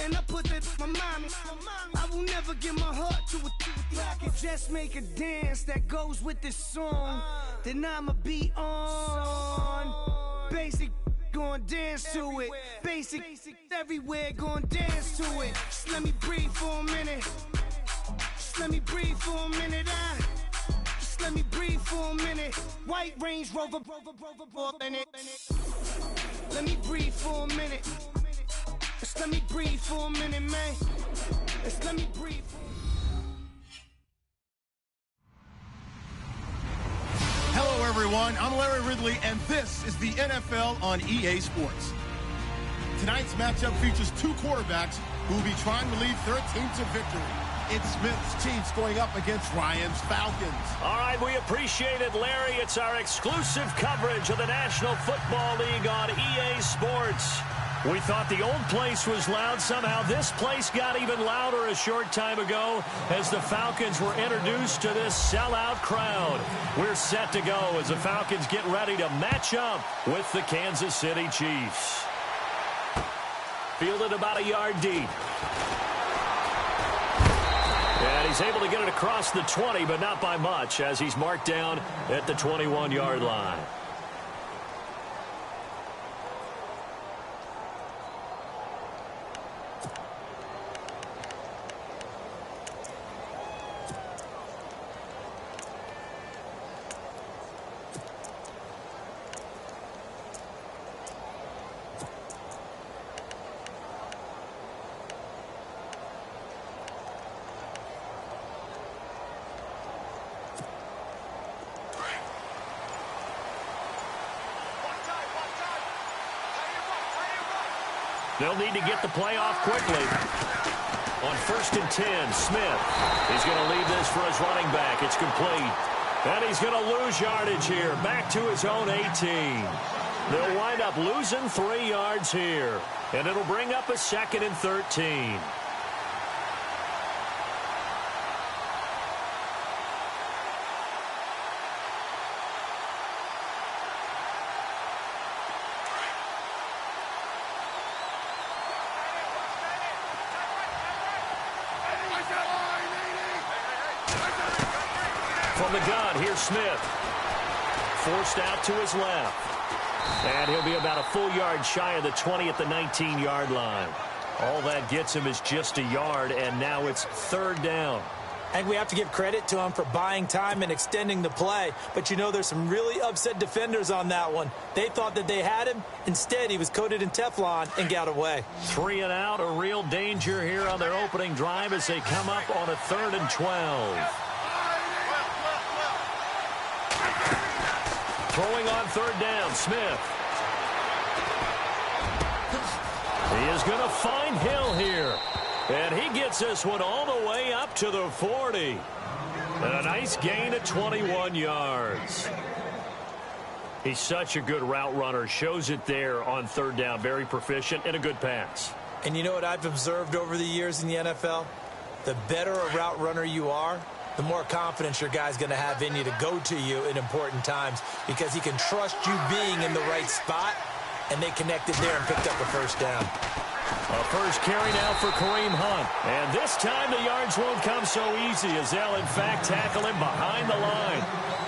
and I put that my mommy. I will never give my heart to a if I could just make a dance that goes with this song, then I'ma be on. Basic, gon' dance to it. Basic, everywhere, gon' dance to it. Just let me breathe for a minute. Just let me breathe for a minute. Just let me breathe for a minute. White Range Rover, in it. Let me breathe for a minute. Just let me breathe for a minute, man. Just let me breathe. Hello, everyone. I'm Larry Ridley, and this is the NFL on EA Sports. Tonight's matchup features two quarterbacks who will be trying to lead their team to victory. It's Smith's Chiefs going up against Ryan's Falcons. All right, we appreciate it, Larry. It's our exclusive coverage of the National Football League on EA Sports. We thought the old place was loud. Somehow this place got even louder a short time ago as the Falcons were introduced to this sellout crowd. We're set to go as the Falcons get ready to match up with the Kansas City Chiefs. Fielded about a yard deep. And he's able to get it across the 20, but not by much as he's marked down at the 21-yard line. They'll need to get the play off quickly. On 1st and 10, Smith. He's going to leave this for his running back. It's complete. And he's going to lose yardage here. Back to his own 18. They'll wind up losing 3 yards here. And it'll bring up a 2nd and 13. From the gun, here's Smith. Forced out to his left. And he'll be about a full yard shy of the 20 at the 19-yard line. All that gets him is just a yard, and now it's 3rd down. I think we have to give credit to him for buying time and extending the play. But, you know, there's some really upset defenders on that one. They thought that they had him. Instead, he was coated in Teflon and got away. 3 and out, a real danger here on their opening drive as they come up on a 3rd and 12. Throwing on 3rd down, Smith. He is going to find Hill here. And he gets this one all the way up to the 40. And a nice gain of 21 yards. He's such a good route runner. Shows it there on 3rd down. Very proficient and a good pass. And you know what I've observed over the years in the NFL? The better a route runner you are, the more confidence your guy's going to have in you to go to you in important times because he can trust you being in the right spot, and they connected there and picked up a 1st down. A first carry now for Kareem Hunt. And this time the yards won't come so easy as they'll, in fact, tackle him behind the line.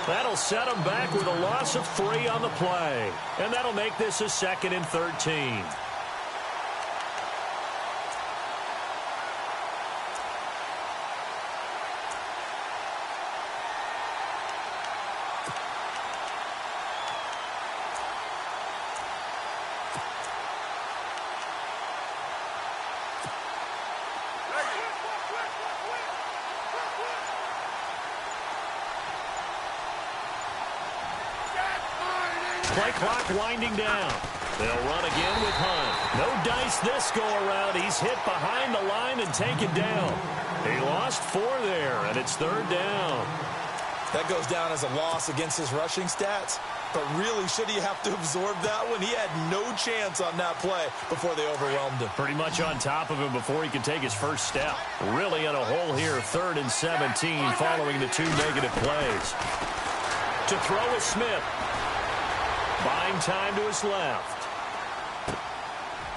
That'll set him back with a loss of 3 on the play. And that'll make this a 2nd and 13. Play clock winding down. They'll run again with Hunt. No dice this go-around. He's hit behind the line and taken down. He lost 4 there, and it's 3rd down. That goes down as a loss against his rushing stats. But really, should he have to absorb that one? He had no chance on that play before they overwhelmed him. Pretty much on top of him before he could take his first step. Really in a hole here, 3rd and 17 following the 2 negative plays. To throw is Smith. Buying time to his left.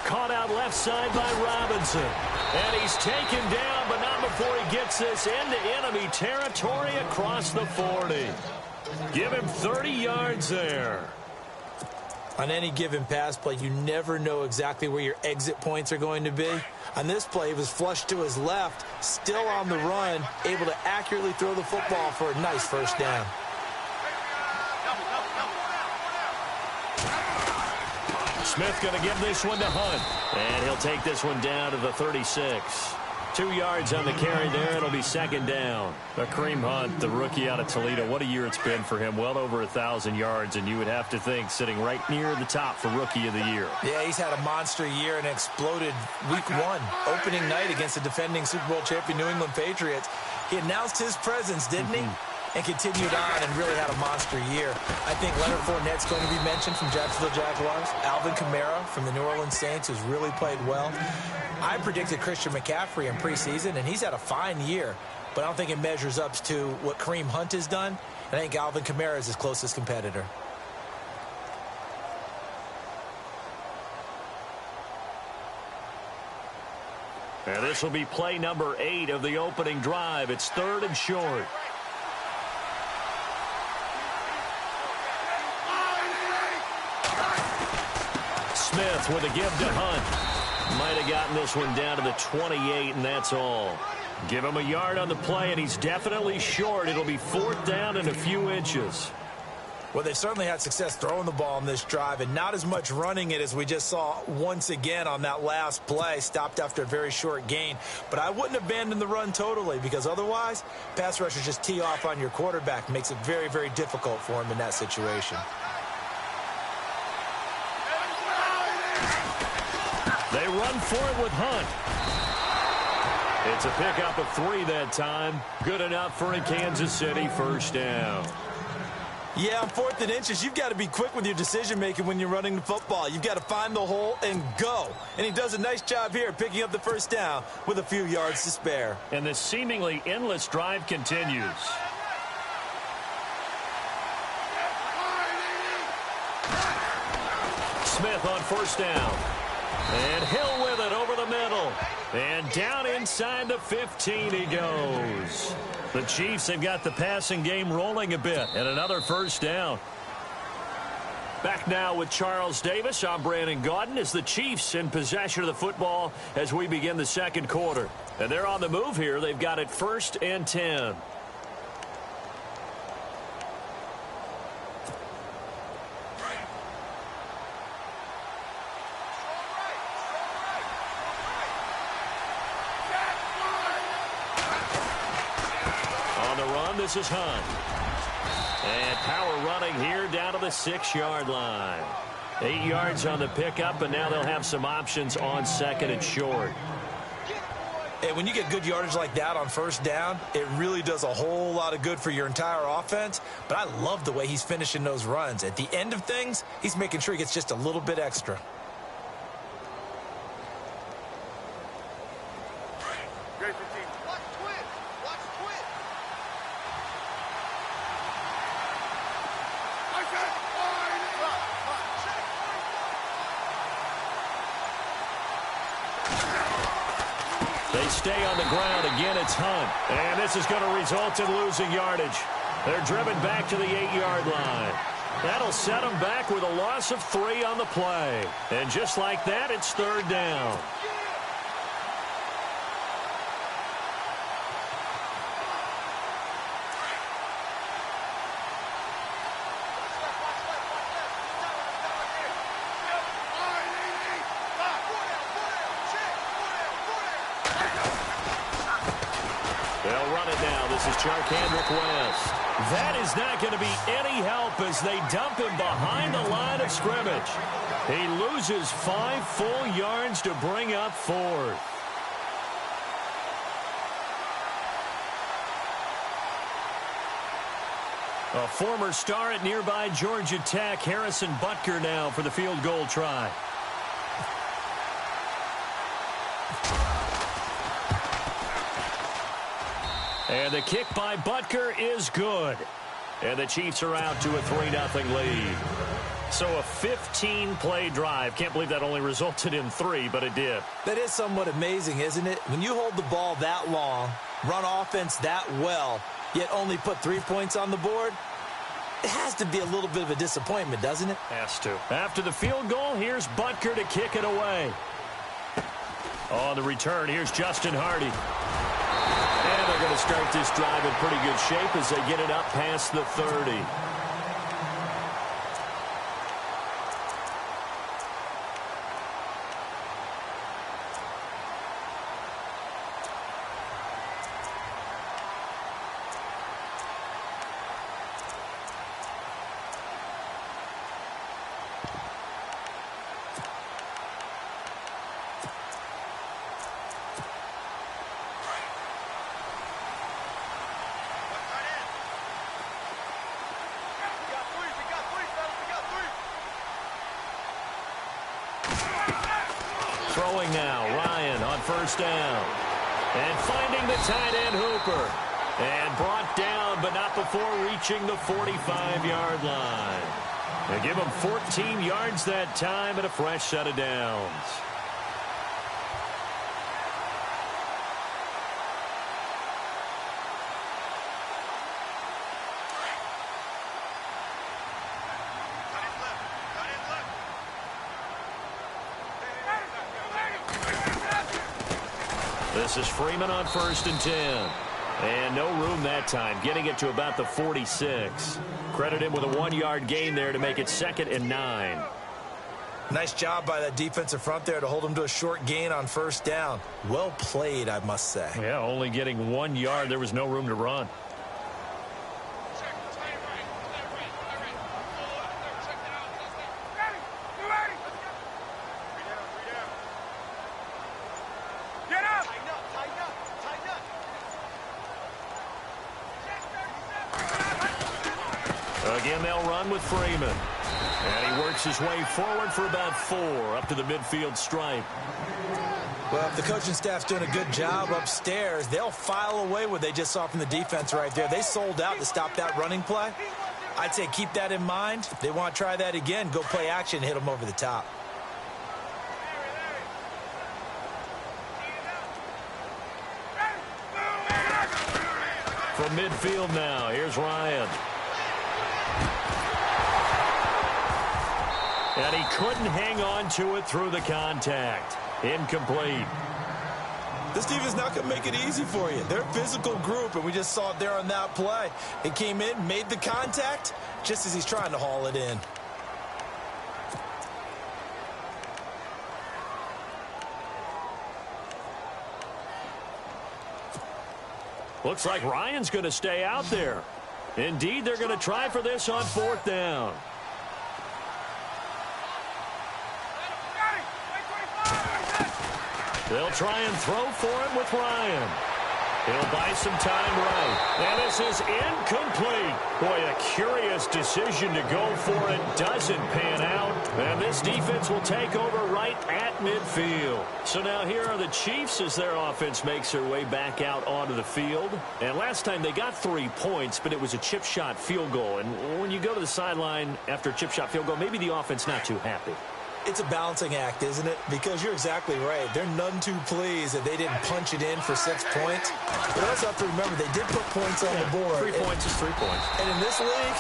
caught out left side by Robinson. And he's taken down, but not before he gets this into enemy territory across the 40. Give him 30 yards there. On any given pass play, you never know exactly where your exit points are going to be. On this play, he was flushed to his left, still on the run, able to accurately throw the football for a nice first down. Smith going to give this one to Hunt. And he'll take this one down to the 36. 2 yards on the carry there. It'll be second down. Kareem Hunt, the rookie out of Toledo, what a year it's been for him. Well over 1,000 yards, and you would have to think sitting right near the top for Rookie of the Year. Yeah, he's had a monster year and exploded week 1, opening night against the defending Super Bowl champion New England Patriots. He announced his presence, didn't he? And continued on and really had a monster year. I think Leonard Fournette's going to be mentioned from Jacksonville Jaguars. Alvin Kamara from the New Orleans Saints, who's really played well. I predicted Christian McCaffrey in preseason, and he's had a fine year. But I don't think it measures up to what Kareem Hunt has done. And I think Alvin Kamara is his closest competitor. And this will be play number 8 of the opening drive. It's 3rd and short. Smith with a give to Hunt. Might have gotten this one down to the 28, and that's all. Give him a yard on the play, and he's definitely short. It'll be 4th down and a few inches. Well, they've certainly had success throwing the ball on this drive, and not as much running it as we just saw once again on that last play. Stopped after a very short gain. But I wouldn't abandon the run totally, because otherwise, pass rushers just tee off on your quarterback. Makes it very, very difficult for him in that situation. They run for it with Hunt. It's a pickup of 3 that time. Good enough for a Kansas City first down. Yeah, on 4th and inches, you've got to be quick with your decision-making when you're running the football. You've got to find the hole and go. And he does a nice job here picking up the first down with a few yards to spare. And the seemingly endless drive continues. Smith on first down. And Hill with it over the middle. And down inside the 15 he goes. The Chiefs have got the passing game rolling a bit. And another first down. Back now with Charles Davis. I'm Brandon Gaudin as the Chiefs in possession of the football as we begin the second quarter. And they're on the move here. They've got it 1st and 10. This is Hunt. And power running here down to the 6-yard line. 8 yards on the pickup, and now they'll have some options on 2nd and short. And when you get good yardage like that on first down, it really does a whole lot of good for your entire offense. But I love the way he's finishing those runs. At the end of things, he's making sure he gets just a little bit extra. Stay on the ground. Again, it's Hunt. And this is going to result in losing yardage. They're driven back to the 8-yard line. That'll set them back with a loss of 3 on the play. And just like that, it's 3rd down. Kendrick West. That is not going to be any help as they dump him behind the line of scrimmage. He loses 5 full yards to bring up 4th. A former star at nearby Georgia Tech, Harrison Butker now for the field goal try. And the kick by Butker is good. And the Chiefs are out to a 3-0 lead. So a 15-play drive. Can't believe that only resulted in 3, but it did. That is somewhat amazing, isn't it? When you hold the ball that long, run offense that well, yet only put 3 points on the board, it has to be a little bit of a disappointment, doesn't it? Has to. After the field goal, here's Butker to kick it away. On the return, here's Justin Hardy. And they're going to start this drive in pretty good shape as they get it up past the 30. Throwing now, Ryan on first down. And finding the tight end Hooper. And brought down, but not before reaching the 45-yard line. They give him 14 yards that time and a fresh set of downs. This is Freeman on first and 10. And no room that time, getting it to about the 46. Credit him with a 1-yard gain there to make it 2nd and 9. Nice job by that defensive front there to hold him to a short gain on first down. Well played, I must say. Yeah, only getting 1 yard. There was no room to run. Again, they'll run with Freeman. And he works his way forward for about 4 up to the midfield stripe. Well, if the coaching staff's doing a good job upstairs, they'll file away what they just saw from the defense right there. They sold out to stop that running play. I'd say keep that in mind. They want to try that again. Go play action, hit them over the top. From midfield now, here's Ryan. And he couldn't hang on to it through the contact. Incomplete. This defense not going to make it easy for you. They're a physical group, and we just saw it there on that play. It came in, made the contact, just as he's trying to haul it in. Looks like Ryan's going to stay out there. Indeed, they're going to try for this on 4th down. They'll try and throw for it with Ryan. He'll buy some time right. And this is incomplete. Boy, a curious decision to go for it doesn't pan out. And this defense will take over right at midfield. So now here are the Chiefs as their offense makes their way back out onto the field. And last time they got 3 points, but it was a chip shot field goal. And when you go to the sideline after a chip shot field goal, maybe the offense not too happy. It's a balancing act, isn't it? Because you're exactly right. They're none too pleased that they didn't punch it in for 6 points. But also have to remember, they did put points on the board. 3 points is 3 points. And in this league,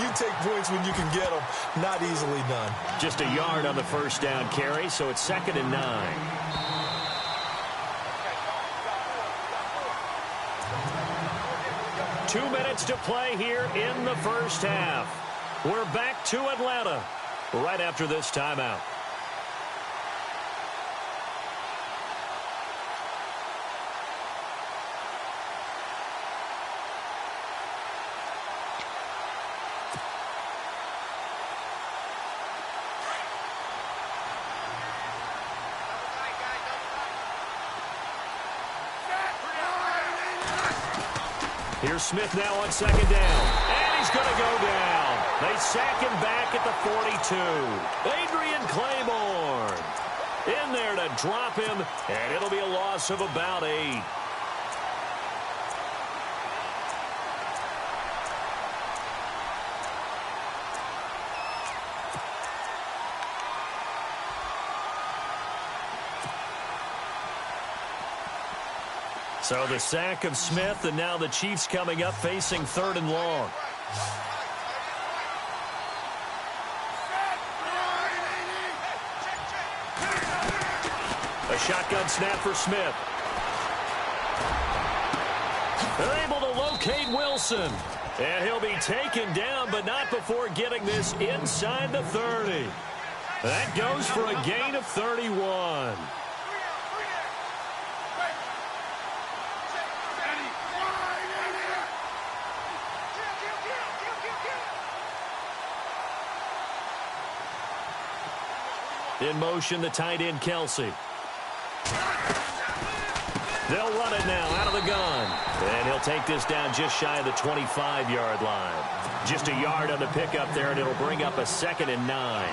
you take points when you can get them. Not easily done. Just a yard on the first down carry, so it's 2nd and 9. Two minutes to play here in the first half. We're back to Atlanta right after this timeout. Here's Smith now on 2nd down. And he's going to go down. They sack him back at the 42. Adrian Claiborne in there to drop him, and it'll be a loss of about 8. So the sack of Smith, and now the Chiefs coming up facing 3rd and long. A shotgun snap for Smith. They're able to locate Wilson. And he'll be taken down, but not before getting this inside the 30. That goes for a gain of 31. In motion, the tight end, Kelsey. They'll run it now out of the gun. And he'll take this down just shy of the 25-yard line. Just a yard on the pickup there, and it'll bring up a 2nd and 9.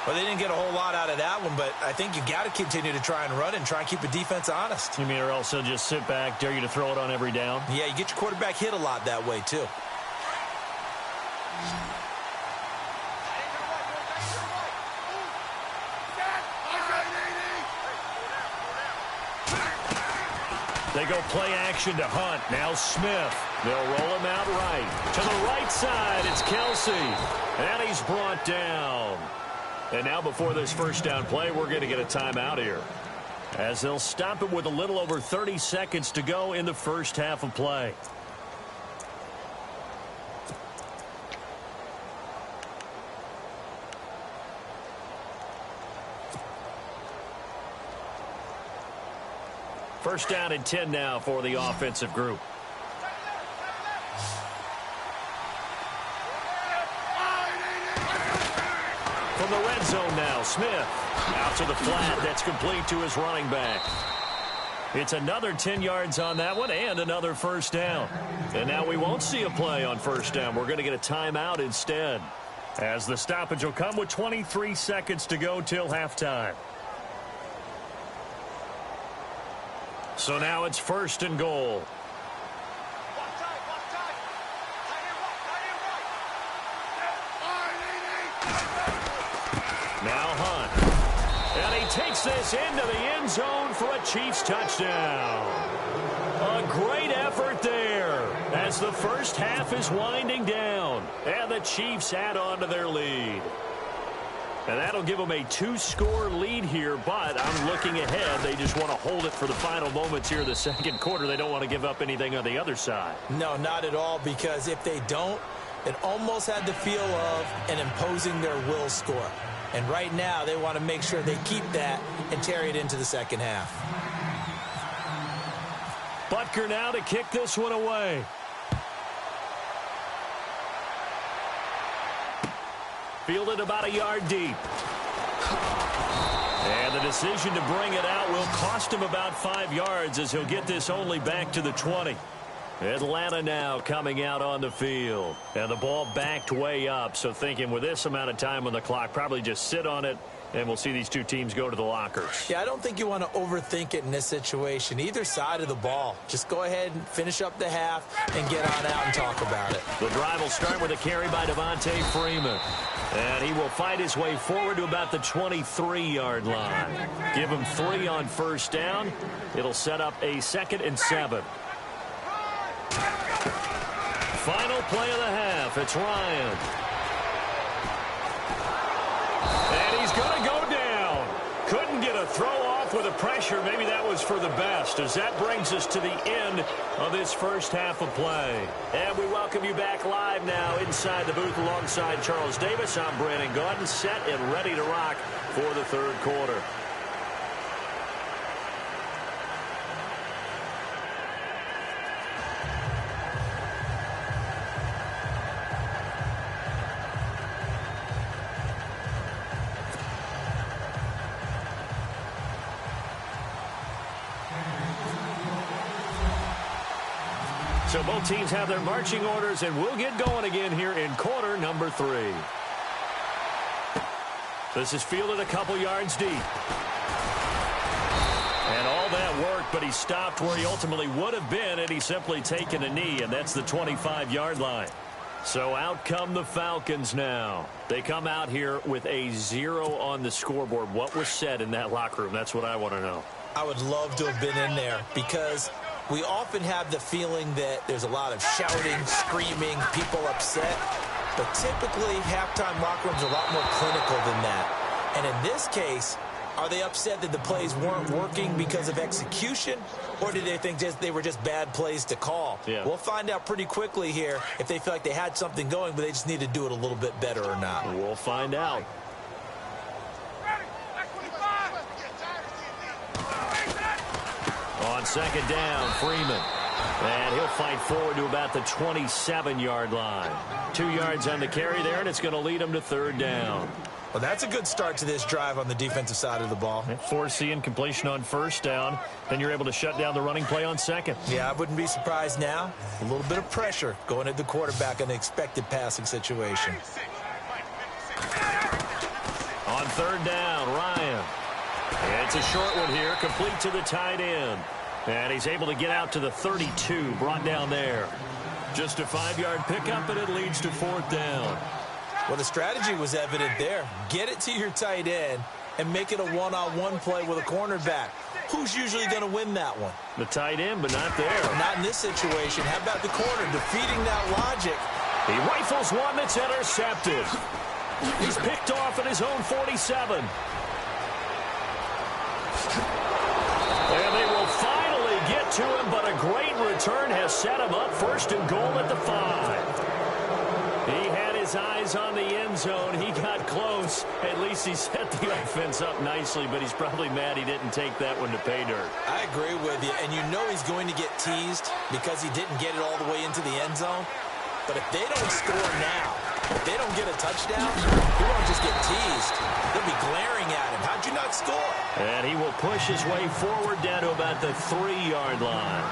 Well, they didn't get a whole lot out of that one, but I think you got to continue to try and run and try and keep the defense honest. You mean or also just sit back, dare you to throw it on every down? Yeah, you get your quarterback hit a lot that way, too. They go play action to Hunt. Now Smith. They'll roll him out right. To the right side, it's Kelsey. And he's brought down. And now before this first down play, we're going to get a timeout here, as they'll stop it with a little over 30 seconds to go in the first half of play. First down and 10 now for the offensive group. From the red zone now, Smith. Out to the flat. That's complete to his running back. It's another 10 yards on that one and another first down. And now we won't see a play on first down. We're going to get a timeout instead, as the stoppage will come with 23 seconds to go till halftime. So now it's 1st and goal. Now Hunt. And he takes this into the end zone for a Chiefs touchdown. A great effort there as the first half is winding down. And the Chiefs add on to their lead. And that'll give them a 2-score lead here, but I'm looking ahead. They just want to hold it for the final moments here in the second quarter. They don't want to give up anything on the other side. No, not at all, because if they don't, it almost had the feel of an imposing their will score. And right now, they want to make sure they keep that and carry it into the second half. Butker now to kick this one away. Fielded about a yard deep. And the decision to bring it out will cost him about 5 yards, as he'll get this only back to the 20. Atlanta now coming out on the field. And the ball backed way up, so thinking with this amount of time on the clock, probably just sit on it, and we'll see these two teams go to the lockers. Yeah, I don't think you want to overthink it in this situation. Either side of the ball. Just go ahead and finish up the half and get on out and talk about it. The drive will start with a carry by Devontae Freeman. And he will fight his way forward to about the 23-yard line. Give him 3 on first down. It'll set up a 2nd and 7. Final play of the half. It's Ryan. And he's going to go down. Couldn't get a throw off with the pressure. Maybe that was for the best, as that brings us to the end of this first half of play. And we welcome you back live now inside the booth alongside Charles Davis. I'm Brandon Gaudin, set and ready to rock for the third quarter. So both teams have their marching orders, and we'll get going again here in quarter number 3. This is fielded a couple yards deep. And all that work, but he stopped where he ultimately would have been had he simply taken a knee, and that's the 25-yard line. So out come the Falcons now. They come out here with a 0 on the scoreboard. What was said in that locker room? That's what I want to know. I would love to have been in there, because we often have the feeling that there's a lot of shouting, screaming, people upset. But typically, halftime locker rooms are a lot more clinical than that. And in this case, are they upset that the plays weren't working because of execution, or do they think they were just bad plays to call? Yeah. We'll find out pretty quickly here if they feel like they had something going, but they just need to do it a little bit better or not. We'll find out. On second down, Freeman. And he'll fight forward to about the 27-yard line. 2 yards on the carry there, and it's going to lead him to third down. Well, that's a good start to this drive on the defensive side of the ball. Forcing completion on first down, then you're able to shut down the running play on second. Yeah, I wouldn't be surprised now. A little bit of pressure going at the quarterback in the expected passing situation. On third down, Ryan. And it's a short one here, complete to the tight end. And he's able to get out to the 32, brought down there. Just a 5-yard pickup, and it leads to fourth down. Well, the strategy was evident there. Get it to your tight end and make it a one-on-one play with a cornerback. Who's usually going to win that one? The tight end, but not there. Not in this situation. How about the corner defeating that logic? He rifles one that's intercepted. He's picked off at his own 47. And they will finally get to him, but a great return has set him up first and goal at the 5. He had his eyes on the end zone. He got close. At least he set the offense up nicely, but he's probably mad he didn't take that one to pay dirt. I agree with you, and you know he's going to get teased because he didn't get it all the way into the end zone. But if they don't score now, if they don't get a touchdown, he won't just get teased. They'll be glaring at him. How'd you not score? And he will push his way forward down to about the 3-yard line.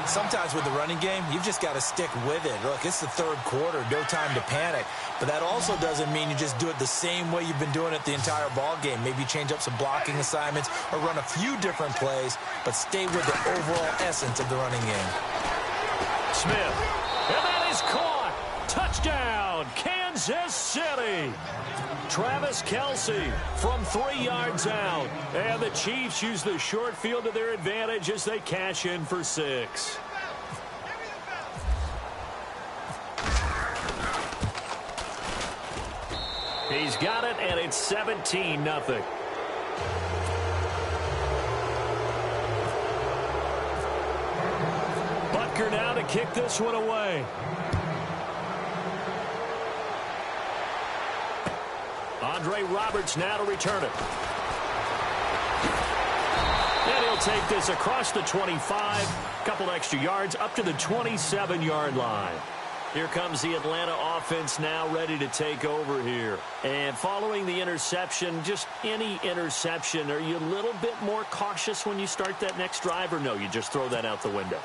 Sometimes with the running game, you've just got to stick with it. Look, it's the third quarter, no time to panic. But that also doesn't mean you just do it the same way you've been doing it the entire ball game. Maybe change up some blocking assignments or run a few different plays, but stay with the overall essence of the running game. Smith, and that is caught. Touchdown, Kansas City. Travis Kelce from 3 yards out. And the Chiefs use the short field to their advantage as they cash in for 6. He's got it, and it's 17-0. Butker now to kick this one away. Andre Roberts now to return it. And he'll take this across the 25. Couple extra yards up to the 27-yard line. Here comes the Atlanta offense now ready to take over here. And following the interception, just any interception, are you a little bit more cautious when you start that next drive, or no, you just throw that out the window?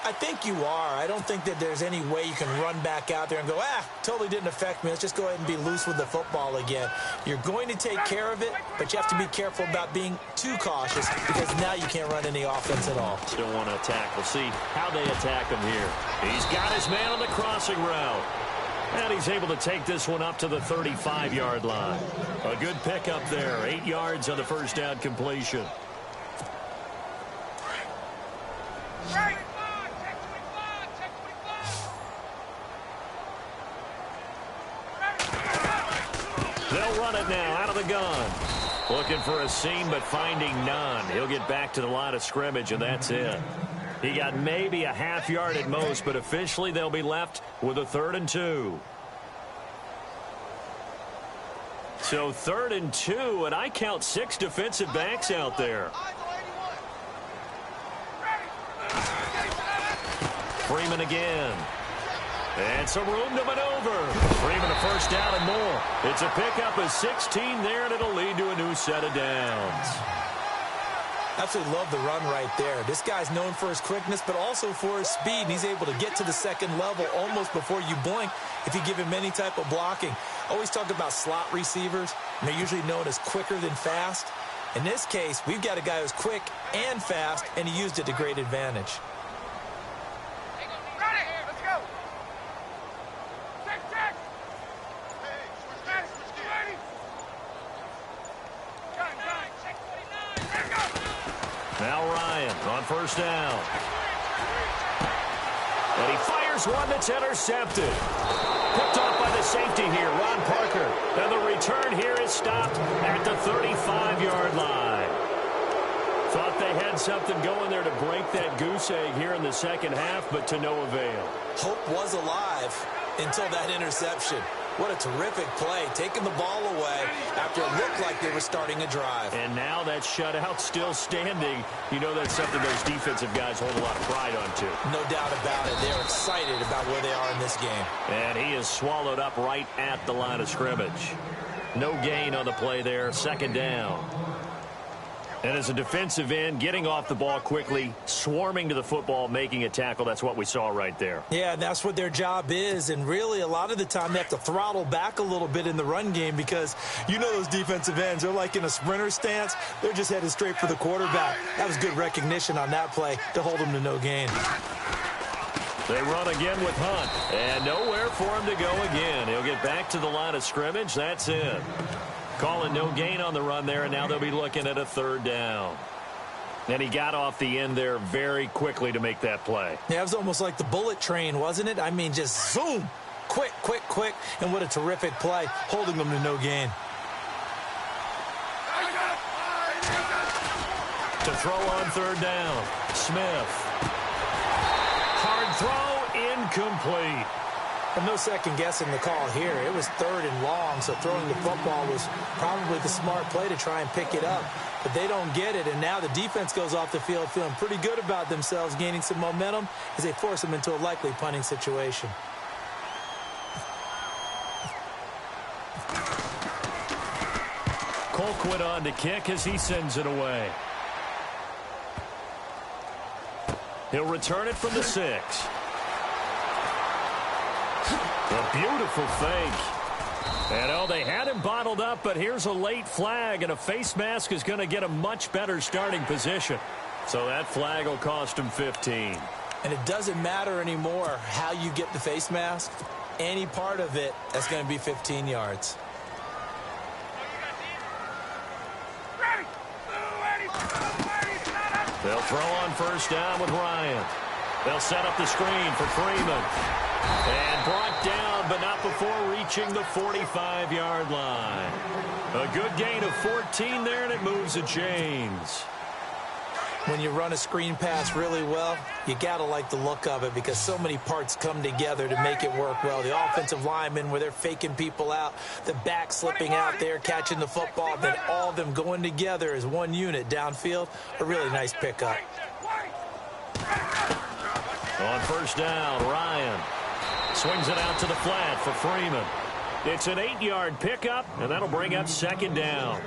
I think you are. I don't think that there's any way you can run back out there and go, totally didn't affect me. Let's just go ahead and be loose with the football again. You're going to take care of it, but you have to be careful about being too cautious because now you can't run any offense at all. Still want to attack. We'll see how they attack him here. He's got his man on the crossing route. And he's able to take this one up to the 35-yard line. A good pickup there. 8 yards on the first down completion. They'll run it now out of the gun. Looking for a seam, but finding none. He'll get back to the line of scrimmage, and that's it. He got maybe a half yard at most, but officially they'll be left with a 3rd and 2. So 3rd and 2, and I count 6 defensive backs out there. Freeman again. And some room to maneuver. Freeman a first down and more. It's a pickup of 16 there, and it'll lead to a new set of downs. Absolutely love the run right there. This guy's known for his quickness, but also for his speed. And he's able to get to the second level almost before you blink if you give him any type of blocking. Always talk about slot receivers, and they're usually known as quicker than fast. In this case, we've got a guy who's quick and fast, and he used it to great advantage. Now Ryan on first down. And he fires one that's intercepted. Picked off by the safety here, Ron Parker. And the return here is stopped at the 35-yard line. Thought they had something going there to break that goose egg here in the second half, but to no avail. Hope was alive until that interception. What a terrific play, taking the ball away after it looked like they were starting a drive. And now that shutout still standing. You know that's something those defensive guys hold a lot of pride on, too. No doubt about it. They're excited about where they are in this game. And he is swallowed up right at the line of scrimmage. No gain on the play there, second down. And as a defensive end, getting off the ball quickly, swarming to the football, making a tackle, that's what we saw right there. Yeah, that's what their job is. And really, a lot of the time, they have to throttle back a little bit in the run game because you know those defensive ends, they're like in a sprinter stance. They're just headed straight for the quarterback. That was good recognition on that play to hold them to no gain. They run again with Hunt, and nowhere for him to go again. He'll get back to the line of scrimmage. That's it. Calling no gain on the run there, and now they'll be looking at a third down. And he got off the end there very quickly to make that play. Yeah, it was almost like the bullet train, wasn't it? I mean, just zoom. Quick, quick, quick. And what a terrific play, holding them to no gain. To throw on third down, Smith. Hard throw, incomplete. And no second guessing the call here. It was third and long, so throwing the football was probably the smart play to try and pick it up. But they don't get it, and now the defense goes off the field feeling pretty good about themselves, gaining some momentum as they force them into a likely punting situation. Colquitt on to kick as he sends it away. He'll return it from the 6. A beautiful fake. And, oh, they had him bottled up, but here's a late flag, and a face mask is going to get a much better starting position. So that flag will cost him 15. And it doesn't matter anymore how you get the face mask. Any part of it, that's going to be 15 yards. They'll throw on first down with Ryan. They'll set up the screen for Freeman. And brought down, but not before reaching the 45-yard line. A good gain of 14 there, and it moves the chains. When you run a screen pass really well, you got to like the look of it because so many parts come together to make it work well. The offensive linemen, where they're faking people out, the back slipping out there, catching the football, then all of them going together as one unit downfield. A really nice pickup. On first down, Ryan swings it out to the flat for Freeman. It's an 8-yard pickup, and that'll bring up second down.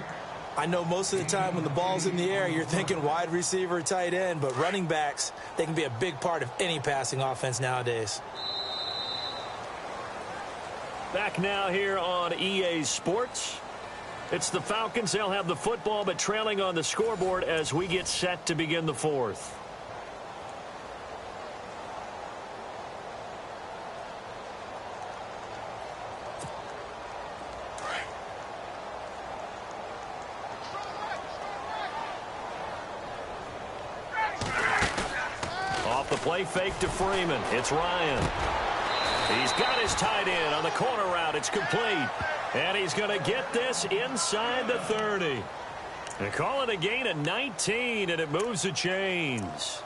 I know most of the time when the ball's in the air, you're thinking wide receiver, tight end, but running backs, they can be a big part of any passing offense nowadays. Back now here on EA Sports. It's the Falcons. They'll have the football, but trailing on the scoreboard as we get set to begin the fourth. The play fake to Freeman. It's Ryan. He's got his tight end on the corner route. It's complete. And he's going to get this inside the 30. They call it a gain of 19, and it moves the chains.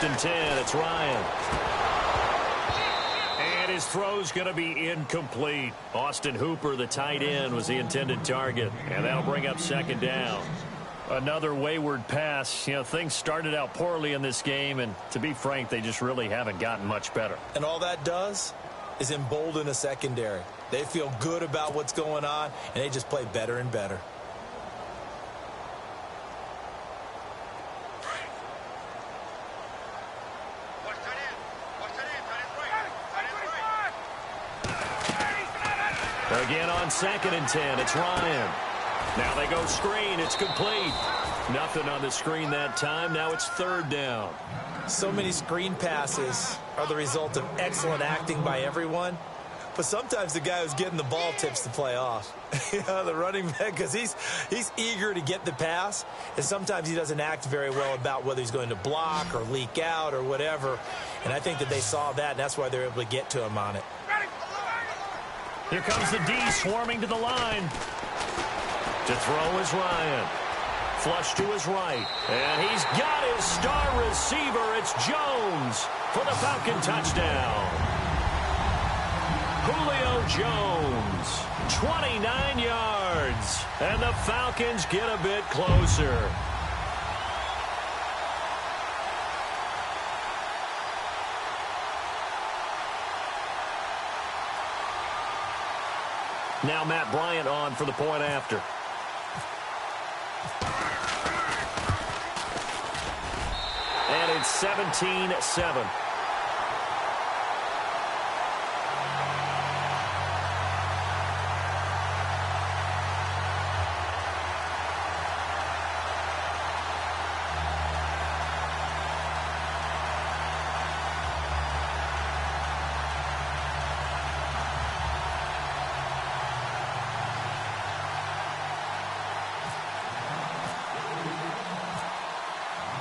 And 10, it's Ryan. And his throw's going to be incomplete. Austin Hooper, the tight end, was the intended target. And that'll bring up second down. Another wayward pass. You know, things started out poorly in this game, and to be frank, they just really haven't gotten much better. And all that does is embolden a secondary. They feel good about what's going on, and they just play better and better. Again on 2nd and 10, it's Ryan. Now they go screen. It's complete. Nothing on the screen that time. Now it's third down. So many screen passes are the result of excellent acting by everyone. But sometimes the guy who's getting the ball tips the play off. The running back, because he's eager to get the pass, and sometimes he doesn't act very well about whether he's going to block or leak out or whatever. And I think that they saw that, and that's why they're able to get to him on it. Here comes the D swarming to the line. To throw is Ryan. Flush to his right. And he's got his star receiver. It's Jones for the Falcon touchdown. Julio Jones, 29 yards, and the Falcons get a bit closer. Now Matt Bryant on for the point after. And it's 17-7.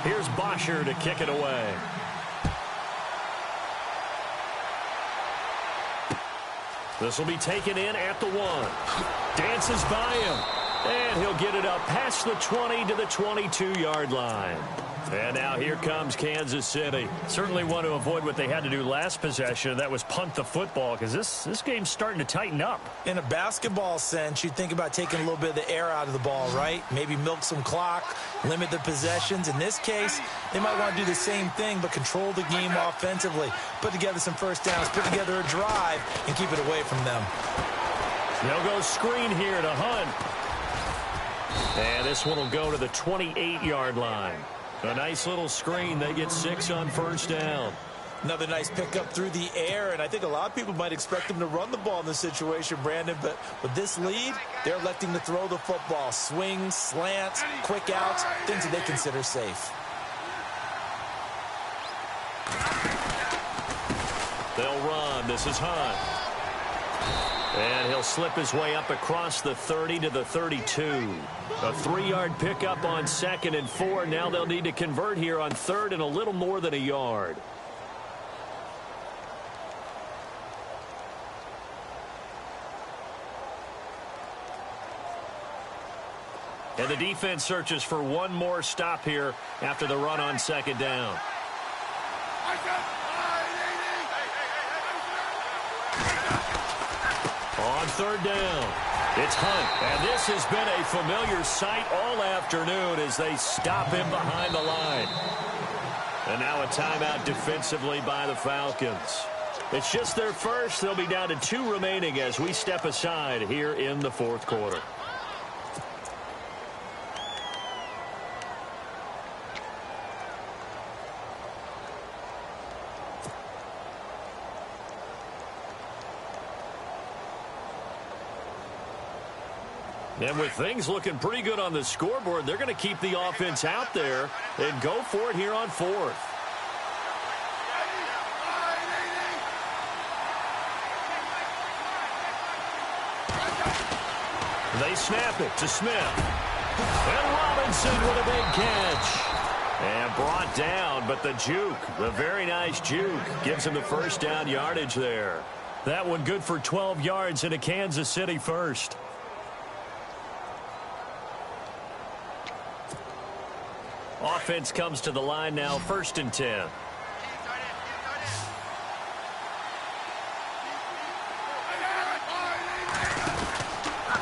Here's Bosher to kick it away. This will be taken in at the 1. Dances by him. And he'll get it up past the 20 to the 22-yard line. And now here comes Kansas City. Certainly want to avoid what they had to do last possession. That was punt the football, because this game's starting to tighten up. In a basketball sense, you think about taking a little bit of the air out of the ball, right? Maybe milk some clock, limit the possessions. In this case, they might want to do the same thing, but control the game offensively. Put together some first downs, put together a drive, and keep it away from them. They'll go screen here to Hunt. And this one will go to the 28-yard line. A nice little screen. They get 6 on first down. Another nice pickup through the air, and I think a lot of people might expect them to run the ball in this situation, Brandon, but with this lead, they're electing to throw the football. Swings, slants, quick outs, things that they consider safe. They'll run. This is Hunt. And he'll slip his way up across the 30 to the 32. A 3-yard pickup on 2nd and 4. Now they'll need to convert here on 3rd and a little more than a yard. And the defense searches for one more stop here after the run on 2nd down. On 3rd down, it's Hunt. And this has been a familiar sight all afternoon as they stop him behind the line. And now a timeout defensively by the Falcons. It's just their first. They'll be down to 2 remaining as we step aside here in the 4th quarter. And with things looking pretty good on the scoreboard, they're going to keep the offense out there and go for it here on 4th. They snap it to Smith. And Robinson with a big catch. And brought down, but the juke, the very nice juke, gives him the first down yardage there. That one good for 12 yards in a Kansas City first. Offense comes to the line now, 1st and 10.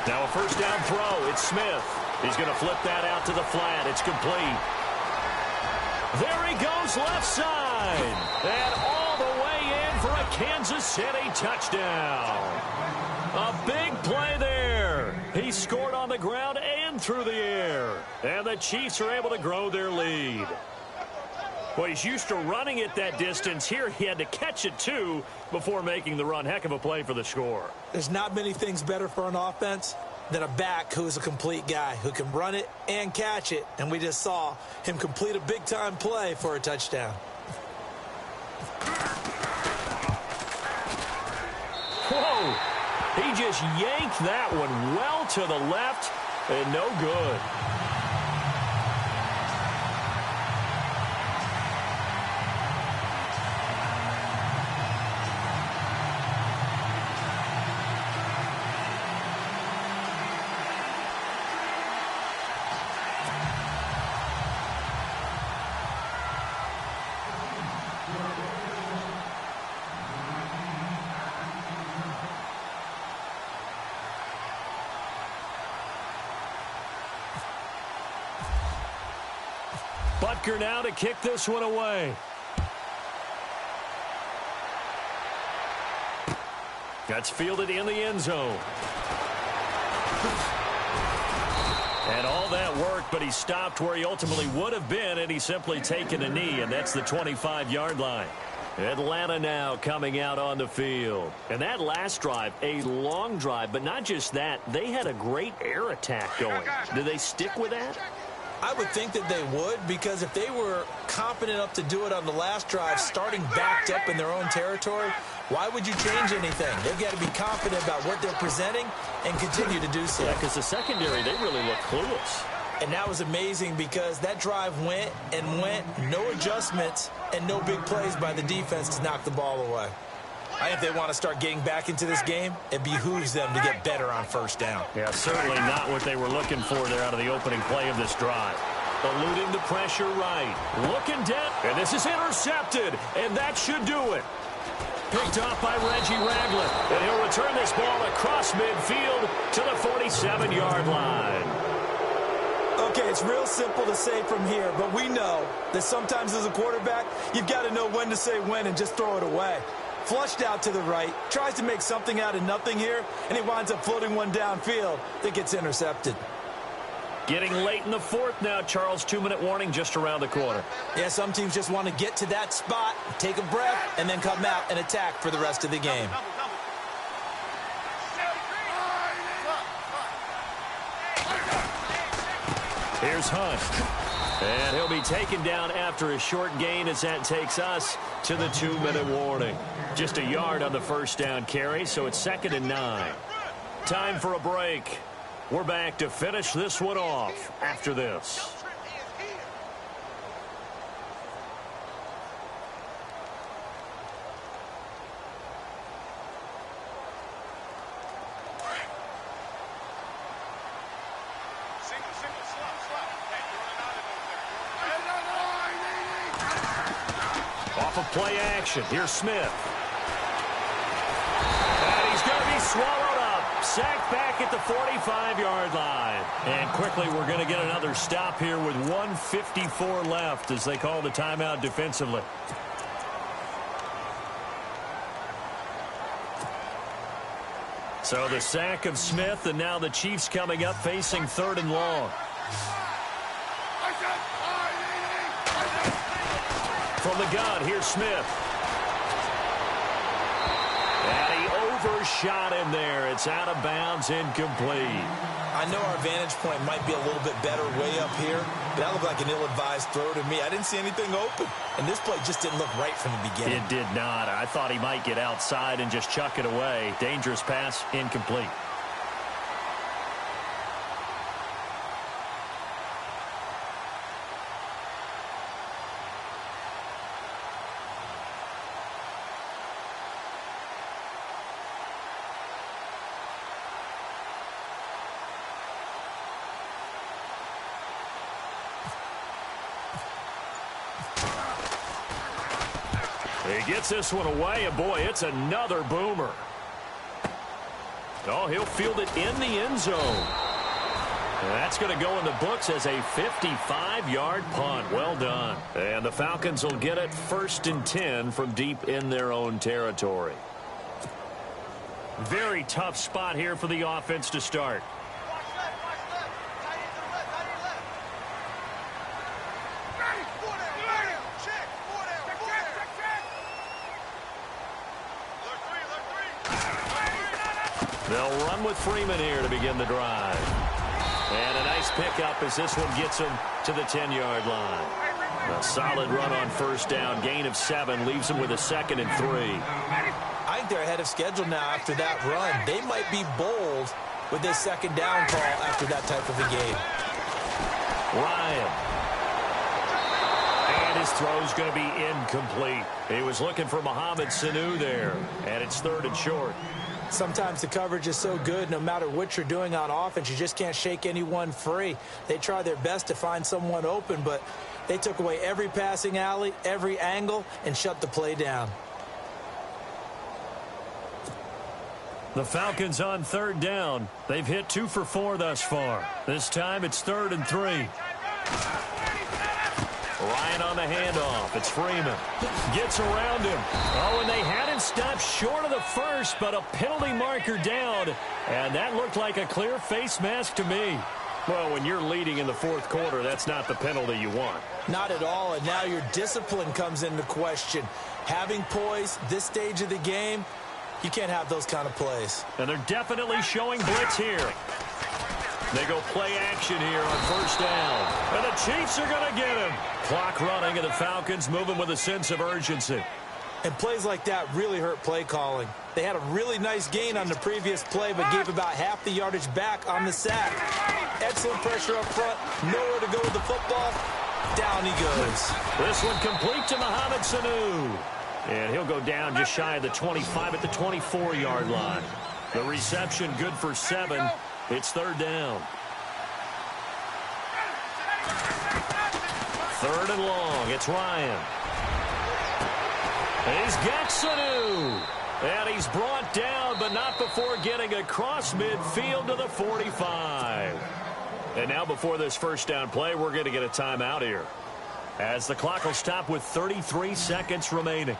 Now a first down throw. It's Smith. He's going to flip that out to the flat. It's complete. There he goes left side. And all the way in for a Kansas City touchdown. A big play there. He scored on the ground and through the air. And the Chiefs are able to grow their lead. Well, he's used to running it that distance. Here he had to catch it, too, before making the run. Heck of a play for the score. There's not many things better for an offense than a back who is a complete guy who can run it and catch it. And we just saw him complete a big-time play for a touchdown. Whoa! He just yanked that one well to the left and no good. Butker now to kick this one away. That's fielded in the end zone. And all that work, but he stopped where he ultimately would have been, and he's simply taken a knee, and that's the 25-yard line. Atlanta now coming out on the field. And that last drive, a long drive, but not just that. They had a great air attack going. Do they stick with that? I would think that they would, because if they were confident enough to do it on the last drive, starting backed up in their own territory, why would you change anything? They've got to be confident about what they're presenting and continue to do so. Yeah, because the secondary, they really look clueless. And that was amazing because that drive went and went, no adjustments, and no big plays by the defense to knock the ball away. I think if they want to start getting back into this game, it behooves them to get better on first down. Yeah, certainly not what they were looking for there out of the opening play of this drive. Eluding the pressure right. Looking down. And this is intercepted. And that should do it. Picked off by Reggie Ragland. And he'll return this ball across midfield to the 47-yard line. Okay, it's real simple to say from here, but we know that sometimes as a quarterback, you've got to know when to say when and just throw it away. Flushed out to the right, tries to make something out of nothing here, and he winds up floating one downfield that gets intercepted. Getting late in the fourth now, Charles. 2-minute warning just around the corner. Yeah, some teams just want to get to that spot, take a breath, and then come out and attack for the rest of the game. Here's Hunt. And he'll be taken down after a short gain as that takes us to the 2-minute warning. Just a yard on the first down carry, so it's 2nd and 9. Time for a break. We're back to finish this one off after this. Off of play action. Here's Smith. And he's going to be swallowed up. Sacked back at the 45-yard line. And quickly we're going to get another stop here with 1:54 left as they call the timeout defensively. So the sack of Smith, and now the Chiefs coming up facing 3rd and long. From the gun, here's Smith. And he overshot him there. It's out of bounds, incomplete. I know our vantage point might be a little bit better way up here, but that looked like an ill-advised throw to me. I didn't see anything open, and this play just didn't look right from the beginning. It did not. I thought he might get outside and just chuck it away. Dangerous pass, incomplete. He gets this one away, and boy, it's another boomer. Oh, he'll field it in the end zone. And that's going to go in the books as a 55-yard punt. Well done. And the Falcons will get it 1st and 10 from deep in their own territory. Very tough spot here for the offense to start. They'll run with Freeman here to begin the drive. And a nice pickup as this one gets him to the 10-yard line. A solid run on first down. Gain of 7 leaves him with a 2nd and 3. I think they're ahead of schedule now after that run. They might be bold with this 2nd down call after that type of a game. Ryan. And his throw's going to be incomplete. He was looking for Mohamed Sanu there. And it's 3rd and short. Sometimes the coverage is so good, no matter what you're doing on offense, you just can't shake anyone free. They try their best to find someone open, but they took away every passing alley, every angle, and shut the play down. The Falcons on 3rd down. They've hit 2 for 4 thus far. This time it's 3rd and 3. Ryan on the handoff. It's Freeman. Gets around him. Oh, and they had him stopped short of the first, but a penalty marker down. And that looked like a clear face mask to me. Well, when you're leading in the 4th quarter, that's not the penalty you want. Not at all, and now your discipline comes into question. Having poise this stage of the game, you can't have those kind of plays. And they're definitely showing blitz here. They go play action here on first down. And the Chiefs are going to get him. Clock running, and the Falcons moving with a sense of urgency. And plays like that really hurt play calling. They had a really nice gain on the previous play, but gave about half the yardage back on the sack. Excellent pressure up front. Nowhere to go with the football. Down he goes. This one complete to Mohamed Sanu. And he'll go down just shy of the 25 at the 24-yard line. The reception good for 7. It's 3rd down. 3rd and long. It's Ryan. And he's got Sanu. And he's brought down, but not before getting across midfield to the 45. And now before this first down play, we're going to get a timeout here, as the clock will stop with 33 seconds remaining.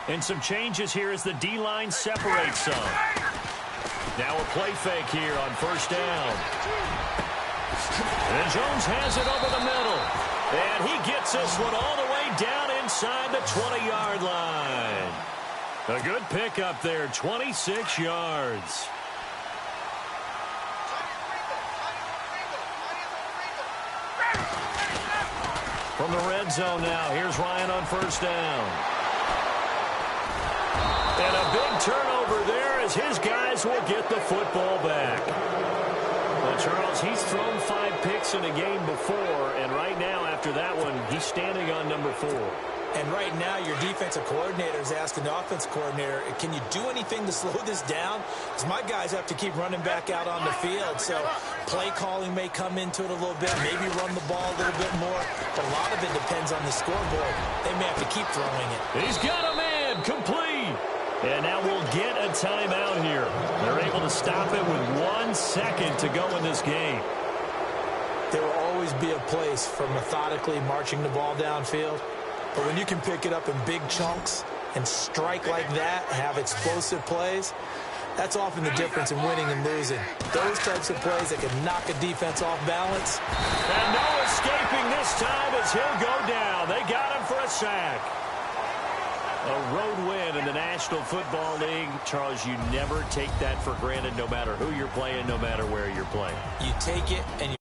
And some changes here as the D-line separates some. Now a play fake here on first down. And Jones has it over the middle. And he gets this one all the way down inside the 20-yard line. A good pickup there, 26 yards. From the red zone now, here's Ryan on first down. And a big turnover there as his guys will get the football back. Well, Charles, he's thrown 5 picks in a game before, and right now after that one, he's standing on number 4. And right now, your defensive coordinator is asking the offense coordinator, can you do anything to slow this down? Because my guys have to keep running back out on the field. So play calling may come into it a little bit, maybe run the ball a little bit more. But a lot of it depends on the scoreboard. They may have to keep throwing it. He's got a man, complete. And now we'll get a timeout here. They're able to stop it with 1 second to go in this game. There will always be a place for methodically marching the ball downfield. But when you can pick it up in big chunks and strike like that, have explosive plays, that's often the difference in winning and losing. Those types of plays that can knock a defense off balance. And no escaping this time as he'll go down. They got him for a sack. A road win in the National Football League. Charles, you never take that for granted, no matter who you're playing, no matter where you're playing. You take it and you